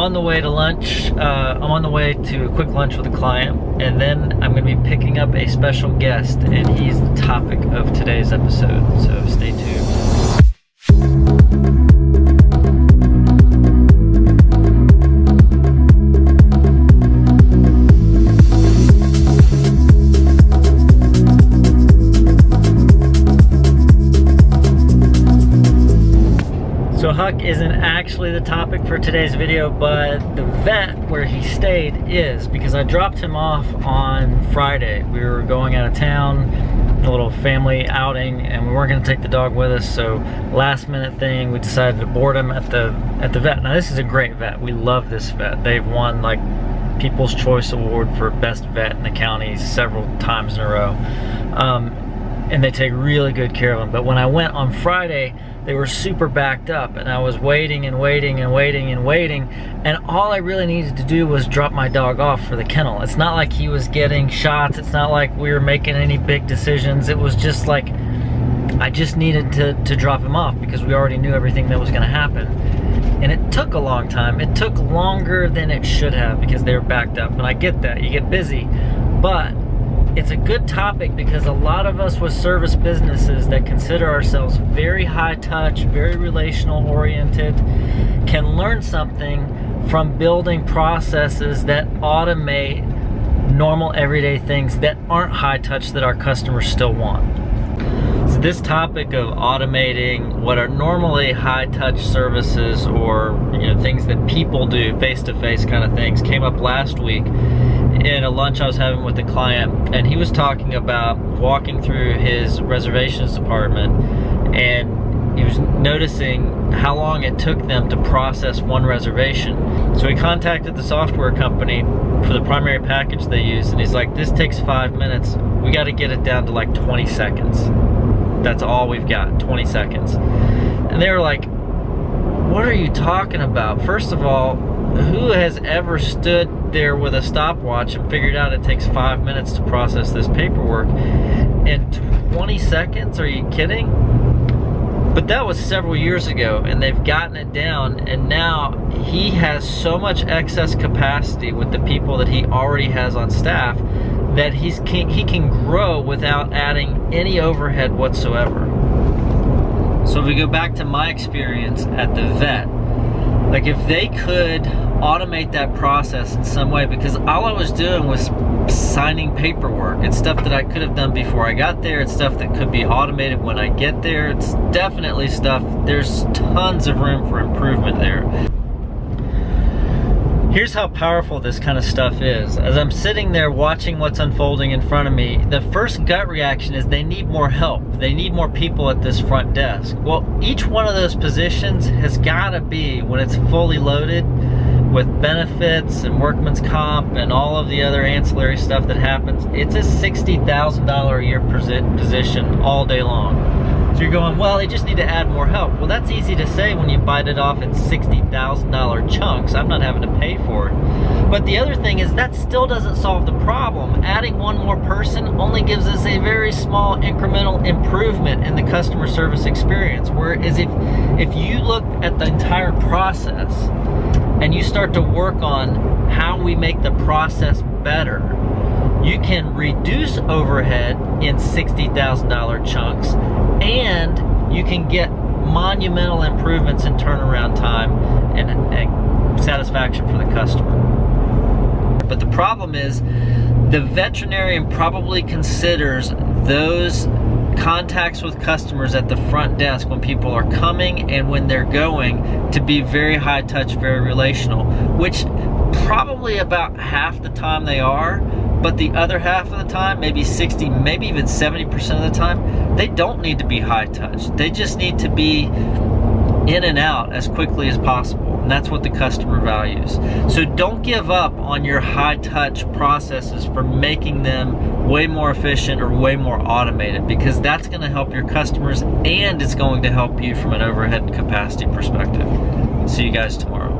on the way to lunch. I'm on the way to a quick lunch with a client, and then I'm going to be picking up a special guest, and he's the topic of today's episode, so stay tuned. So Huck isn't actually the topic for today's video, but the vet where he stayed is, because I dropped him off on Friday. We were going out of town, a little family outing, and we weren't gonna take the dog with us, so last minute thing, we decided to board him at the vet. Now this is a great vet. We love this vet. They've won like People's Choice Award for best vet in the county several times in a row. And they take really good care of him. But when I went on Friday, they were super backed up, and I was waiting and waiting and waiting and waiting, and all I really needed to do was drop my dog off for the kennel. It's not like he was getting shots. It's not like we were making any big decisions. It was just like I just needed to drop him off because we already knew everything that was gonna happen. And it took a long time. It took longer than it should have because they were backed up. And I get that, you get busy, but it's a good topic because a lot of us with service businesses that consider ourselves very high touch, very relational oriented, can learn something from building processes that automate normal everyday things that aren't high touch that our customers still want. So this topic of automating what are normally high touch services, or things that people do face-to-face kind of things, came up last week in a lunch I was having with a client, and he was talking about walking through his reservations department, and he was noticing how long it took them to process one reservation. So he contacted the software company for the primary package they use, and he's like, this takes 5 minutes. We got to get it down to like 20 seconds. That's all we've got, 20 seconds. And they were like, what are you talking about? First of all, who has ever stood there with a stopwatch and figured out it takes 5 minutes to process this paperwork in 20 seconds? Are you kidding? But that was several years ago, and they've gotten it down, and now he has so much excess capacity with the people that he already has on staff that he can grow without adding any overhead whatsoever. So if we go back to my experience at the vet, like if they could automate that process in some way, because all I was doing was signing paperwork. It's stuff that I could have done before I got there. It's stuff that could be automated when I get there. It's definitely stuff, there's tons of room for improvement there. Here's how powerful this kind of stuff is. As I'm sitting there watching what's unfolding in front of me, the first gut reaction is they need more help. They need more people at this front desk. Well, each one of those positions has got to be, when it's fully loaded with benefits and workman's comp and all of the other ancillary stuff that happens, it's a $60,000 a year position all day long. So you're going, well, they just need to add more help. Well, that's easy to say when you bite it off in $60,000 chunks. I'm not having to pay for it. But the other thing is that still doesn't solve the problem. Adding one more person only gives us a very small incremental improvement in the customer service experience. Whereas if you look at the entire process and you start to work on how we make the process better, you can reduce overhead in $60,000 chunks, and you can get monumental improvements in turnaround time and satisfaction for the customer. But the problem is the veterinarian probably considers those contacts with customers at the front desk when people are coming and when they're going to be very high touch, very relational, which probably about half the time they are, but the other half of the time, maybe 60, maybe even 70% of the time, they don't need to be high touch. They just need to be in and out as quickly as possible. And that's what the customer values. So don't give up on your high touch processes for making them way more efficient or way more automated, because that's going to help your customers and it's going to help you from an overhead capacity perspective. See you guys tomorrow.